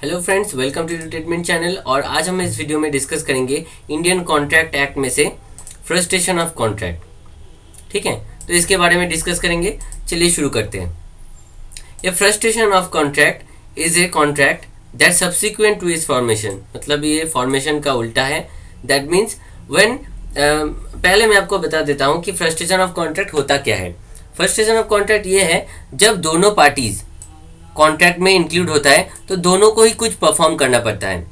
Hello friends, welcome to treatment channel. और आज हम इस वीडियो में डिस्कस करेंगे इंडियन कॉन्ट्रैक्ट एक्ट में से फ्रस्ट्रेशन ऑफ कॉन्ट्रैक्ट। ठीक है, तो इसके बारे में डिस्कस करेंगे। चलिए शुरू करते हैं। ये frustration of contract is a contract that subsequent two is formation, मतलब ये फॉर्मेशन का उल्टा है। दैट मीन्स व्हेन पहले मैं आपको बता देता हूँ कि फ्रस्ट्रेशन ऑफ कॉन्ट्रैक्ट होता क्या है। फ्रस्ट्रेशन ऑफ कॉन्ट्रैक्ट ये है जब दोनों पार्टीज कॉन्ट्रैक्ट में इंक्लूड होता है तो दोनों को ही कुछ परफॉर्म करना पड़ता है।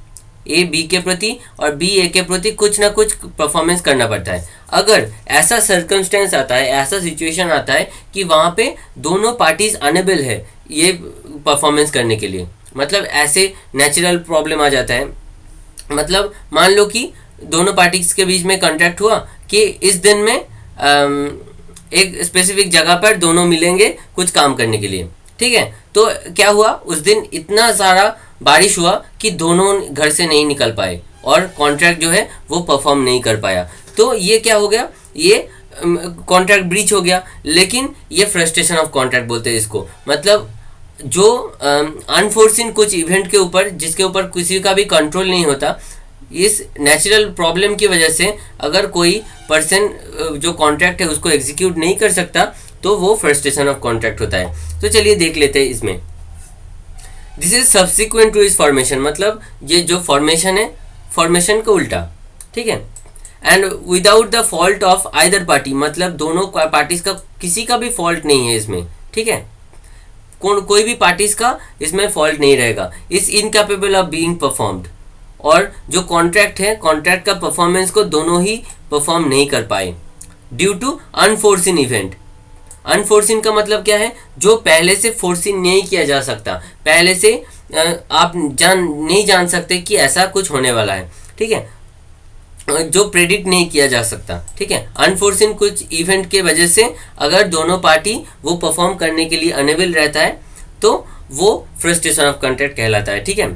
ए बी के प्रति और बी ए के प्रति कुछ ना कुछ परफॉर्मेंस करना पड़ता है। अगर ऐसा सर्कमस्टेंस आता है, ऐसा सिचुएशन आता है कि वहाँ पे दोनों पार्टीज अनेबल है ये परफॉर्मेंस करने के लिए, मतलब ऐसे नेचुरल प्रॉब्लम आ जाता है। मतलब मान लो कि दोनों पार्टीज के बीच में कॉन्ट्रैक्ट हुआ कि इस दिन में एक स्पेसिफिक जगह पर दोनों मिलेंगे कुछ काम करने के लिए। ठीक है, तो क्या हुआ, उस दिन इतना सारा बारिश हुआ कि दोनों घर से नहीं निकल पाए और कॉन्ट्रैक्ट जो है वो परफॉर्म नहीं कर पाया। तो ये क्या हो गया, ये कॉन्ट्रैक्ट ब्रीच हो गया। लेकिन ये फ्रस्ट्रेशन ऑफ कॉन्ट्रैक्ट बोलते हैं इसको। मतलब जो अनफोर्सिन कुछ इवेंट के ऊपर, जिसके ऊपर किसी का भी कंट्रोल नहीं होता, इस नेचुरल प्रॉब्लम की वजह से अगर कोई पर्सन जो कॉन्ट्रैक्ट है उसको एग्जीक्यूट नहीं कर सकता तो वो फ्रस्ट्रेशन ऑफ कॉन्ट्रैक्ट होता है। तो चलिए देख लेते हैं इसमें। This is subsequent two is formation, मतलब ये जो फॉर्मेशन है, फॉर्मेशन का उल्टा। ठीक है, and without the fault of either party, मतलब दोनों पार्टीज का किसी का भी फॉल्ट नहीं है इसमें। ठीक है, कोई भी पार्टीज का इसमें फॉल्ट नहीं रहेगा। Is incapable of being performed, और जो कॉन्ट्रैक्ट है, कॉन्ट्रैक्ट का परफॉर्मेंस को दोनों ही परफॉर्म नहीं कर पाए due to unforeseen event. Unforeseen का मतलब क्या है, जो पहले से फोर्सिन नहीं किया जा सकता, पहले से आप नहीं जान सकते कि ऐसा कुछ होने वाला है। ठीक है, जो प्रेडिक्ट नहीं किया जा सकता। ठीक है, अनफोर्सिन कुछ इवेंट के वजह से अगर दोनों पार्टी वो परफॉर्म करने के लिए अनेबल रहता है तो वो फ्रस्ट्रेशन ऑफ कॉन्ट्रैक्ट कहलाता है। ठीक है,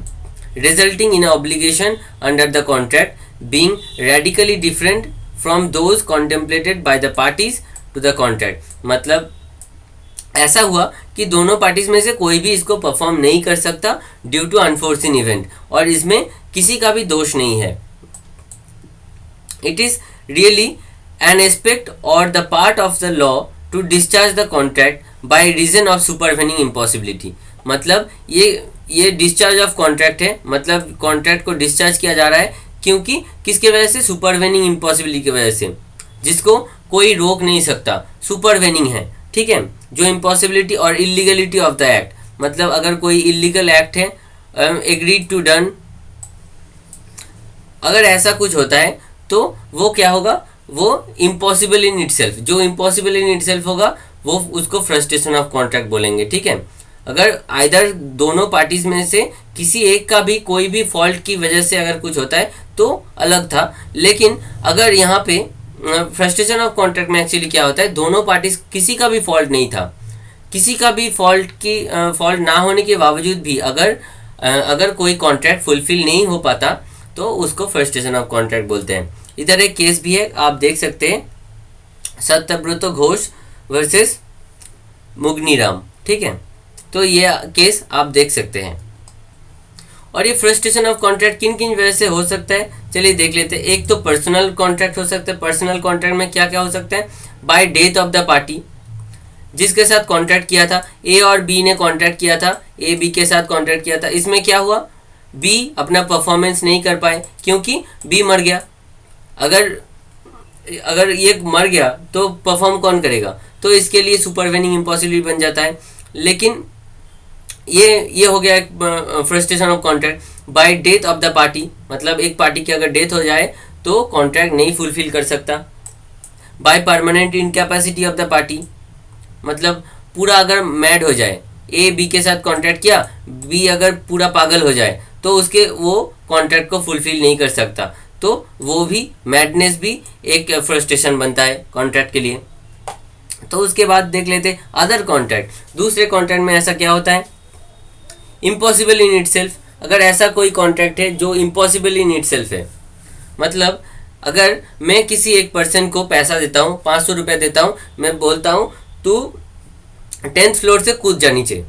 resulting in obligation under the contract being radically different from those contemplated by the parties to the contract. मतलब ऐसा हुआ कि दोनों पार्टीज में से कोई भी इसको परफॉर्म नहीं कर सकता ड्यू टू अनफोर्सिन इवेंट, और इसमें किसी का भी दोष नहीं है। It is really an aspect और the part of the law to discharge the contract by reason of supervening impossibility. मतलब ये डिस्चार्ज ऑफ कॉन्ट्रैक्ट है, मतलब कॉन्ट्रैक्ट को डिस्चार्ज किया जा रहा है क्योंकि किसके वजह से, सुपरवेनिंग इम्पॉसिबिलिटी की वजह से, जिसको कोई रोक नहीं सकता। सुपरवेनिंग है, ठीक है, जो इम्पॉसिबिलिटी और इलीगलिटी ऑफ द एक्ट, मतलब अगर कोई इलीगल एक्ट है, एग्रीड टू डन, अगर ऐसा कुछ होता है तो वो क्या होगा, वो इम्पॉसिबल इन इटसेल्फ। जो इम्पॉसिबल इन इटसेल्फ होगा वो उसको फ्रस्ट्रेशन ऑफ कॉन्ट्रैक्ट बोलेंगे। ठीक है, अगर आइदर दोनों पार्टीज में से किसी एक का भी कोई भी फॉल्ट की वजह से अगर कुछ होता है तो अलग था। लेकिन अगर यहाँ पे फ्रस्ट्रेशन ऑफ कॉन्ट्रैक्ट में एक्चुअली क्या होता है, दोनों पार्टीज किसी का भी फॉल्ट नहीं था, किसी का भी फॉल्ट ना होने के बावजूद भी अगर कोई कॉन्ट्रैक्ट फुलफिल नहीं हो पाता तो उसको फ्रस्ट्रेशन ऑफ कॉन्ट्रैक्ट बोलते हैं। इधर एक केस भी है, आप देख सकते हैं, सत्यव्रत घोष वर्सेस मुगनीराम। ठीक है, तो ये केस आप देख सकते हैं। और ये फ्रस्ट्रेशन ऑफ कॉन्ट्रैक्ट किन किन वजह से हो सकता है, चलिए देख लेते हैं। एक तो पर्सनल कॉन्ट्रैक्ट हो सकता है। पर्सनल कॉन्ट्रैक्ट में क्या क्या हो सकता है, bye death of the party, जिसके साथ कॉन्ट्रैक्ट किया था, ए और बी ने कॉन्ट्रैक्ट किया था, ए बी के साथ कॉन्ट्रैक्ट किया था। इसमें क्या हुआ, बी अपना परफॉर्मेंस नहीं कर पाए क्योंकि बी मर गया। अगर ये मर गया तो परफॉर्म कौन करेगा, तो इसके लिए सुपरवेनिंग इम्पॉसिबिलिटी बन जाता है। लेकिन ये हो गया एक frustration of contract by death of the party, मतलब एक पार्टी की अगर डेथ हो जाए तो कॉन्ट्रैक्ट नहीं फुलफिल कर सकता। By permanent incapacity of the party, मतलब पूरा अगर मैड हो जाए, ए बी के साथ कॉन्ट्रैक्ट किया, बी अगर पूरा पागल हो जाए तो उसके वो कॉन्ट्रैक्ट को फुलफिल नहीं कर सकता, तो वो भी मैडनेस भी एक फ्रस्ट्रेशन बनता है कॉन्ट्रैक्ट के लिए। तो उसके बाद देख लेते अदर कॉन्ट्रैक्ट। दूसरे कॉन्ट्रैक्ट में ऐसा क्या होता है, इम्पॉसिबल इन इटसेल्फ। अगर ऐसा कोई कॉन्ट्रैक्ट है जो इम्पॉसिबल इन इटसेल्फ है, मतलब अगर मैं किसी एक पर्सन को पैसा देता हूँ, 500 रुपये देता हूँ, मैं बोलता हूँ तू 10th फ्लोर से कूद जा नीचे,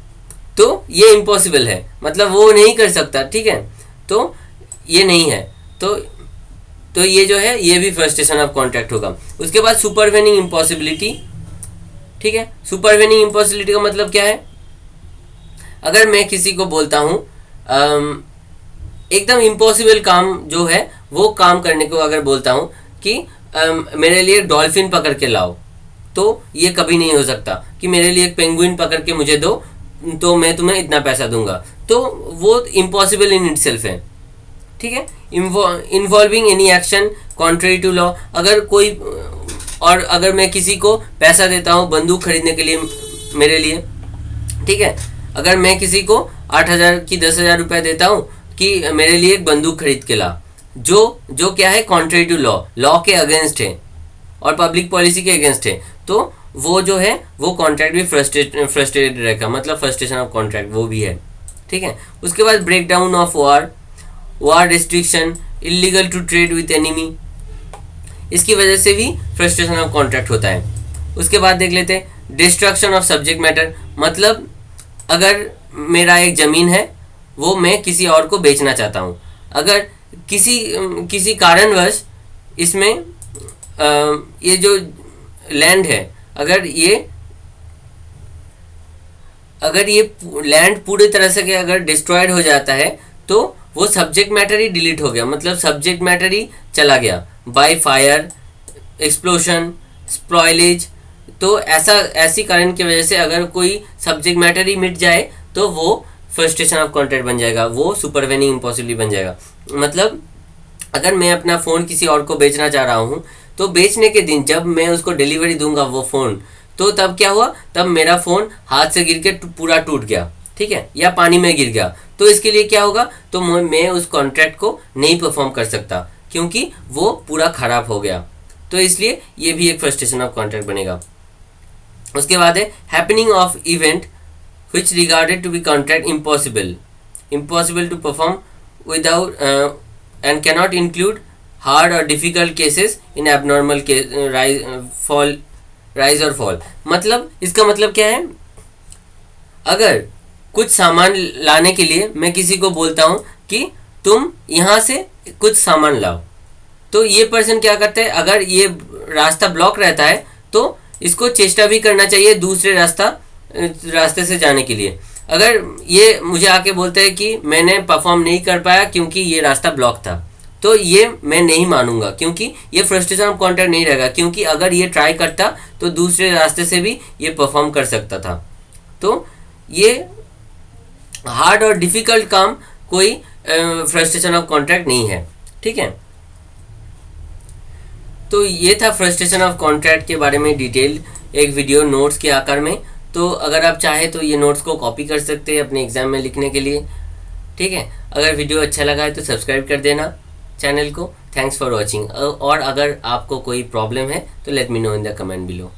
तो ये इम्पॉसिबल है, मतलब वो नहीं कर सकता, ठीक है, तो ये नहीं है। तो ये जो है ये भी फ्रस्ट्रेशन ऑफ कॉन्ट्रैक्ट होगा। उसके बाद सुपरवेनिंग इम्पॉसिबिलिटी, ठीक है। सुपरवेनिंग इम्पॉसिबिलिटी का मतलब क्या है? अगर मैं किसी को बोलता हूँ एकदम इम्पॉसिबल काम जो है वो काम करने को अगर बोलता हूँ कि मेरे लिए डॉल्फिन पकड़ के लाओ, तो ये कभी नहीं हो सकता कि मेरे लिए एक पेंगुइन पकड़ के मुझे दो तो मैं तुम्हें इतना पैसा दूंगा, तो वो इम्पॉसिबल इन इटसेल्फ है, ठीक है। Involving any action contrary to law, अगर कोई और अगर मैं किसी को पैसा देता हूँ बंदूक खरीदने के लिए मेरे लिए, ठीक है, अगर मैं किसी को 8,000 की 10,000 रुपये देता हूँ कि मेरे लिए एक बंदूक खरीद के ला, जो क्या है कॉन्ट्रेरी टू लॉ के अगेंस्ट है और पब्लिक पॉलिसी के अगेंस्ट है, तो वो जो है वो कॉन्ट्रैक्ट भी फ्रस्ट्रेटेड रहेगा, मतलब फ्रस्ट्रेशन ऑफ कॉन्ट्रैक्ट वो भी है, ठीक है। उसके बाद break down of war restriction, illegal to trade with enemy, इसकी वजह से भी फ्रस्ट्रेशन ऑफ कॉन्ट्रैक्ट होता है। उसके बाद देख लेते हैं डिस्ट्रक्शन ऑफ सब्जेक्ट मैटर, मतलब अगर मेरा एक ज़मीन है वो मैं किसी और को बेचना चाहता हूँ, अगर किसी कारणवश इसमें ये जो लैंड है अगर ये लैंड पूरी तरह से अगर डिस्ट्रॉयड हो जाता है तो वो सब्जेक्ट मैटर ही डिलीट हो गया, मतलब सब्जेक्ट मैटर ही चला गया बाय फायर, एक्सप्लोशन, स्पॉइलेज। तो ऐसी कारण की वजह से अगर कोई सब्जेक्ट मैटर ही मिट जाए तो वो फ्रस्ट्रेशन ऑफ कॉन्ट्रैक्ट बन जाएगा, वो सुपरवेनिंग इम्पॉसिबली बन जाएगा। मतलब अगर मैं अपना फ़ोन किसी और को बेचना चाह रहा हूँ तो बेचने के दिन जब मैं उसको डिलीवरी दूंगा वो फ़ोन, तो तब क्या हुआ, तब मेरा फ़ोन हाथ से गिर के पूरा टूट गया, ठीक है, या पानी में गिर गया, तो इसके लिए क्या होगा, तो मैं उस कॉन्ट्रैक्ट को नहीं परफॉर्म कर सकता क्योंकि वो पूरा ख़राब हो गया, तो इसलिए ये भी एक फ्रस्ट्रेशन ऑफ कॉन्ट्रैक्ट बनेगा। उसके बाद है happening of event which regarded to be contract impossible to perform without and cannot include hard or difficult cases in abnormal case, rise or fall। मतलब इसका मतलब क्या है, अगर कुछ सामान लाने के लिए मैं किसी को बोलता हूँ कि तुम यहाँ से कुछ सामान लाओ, तो ये पर्सन क्या करता है, अगर ये रास्ता ब्लॉक रहता है तो इसको चेष्टा भी करना चाहिए दूसरे रास्ते से जाने के लिए। अगर ये मुझे आके बोलता है कि मैंने परफॉर्म नहीं कर पाया क्योंकि ये रास्ता ब्लॉक था, तो ये मैं नहीं मानूंगा क्योंकि ये फ्रस्ट्रेशन ऑफ कॉन्ट्रैक्ट नहीं रहेगा, क्योंकि अगर ये ट्राई करता तो दूसरे रास्ते से भी ये परफॉर्म कर सकता था। तो ये हार्ड और डिफिकल्ट काम कोई फ्रस्ट्रेशन ऑफ कॉन्ट्रैक्ट नहीं है, ठीक है। तो ये था फ्रस्ट्रेशन ऑफ कॉन्ट्रैक्ट के बारे में डिटेल एक वीडियो नोट्स के आकार में। तो अगर आप चाहें तो ये नोट्स को कॉपी कर सकते हैं अपने एग्ज़ाम में लिखने के लिए, ठीक है। अगर वीडियो अच्छा लगा है तो सब्सक्राइब कर देना चैनल को। Thanks for watching. और अगर आपको कोई प्रॉब्लम है तो let me know in the comment below.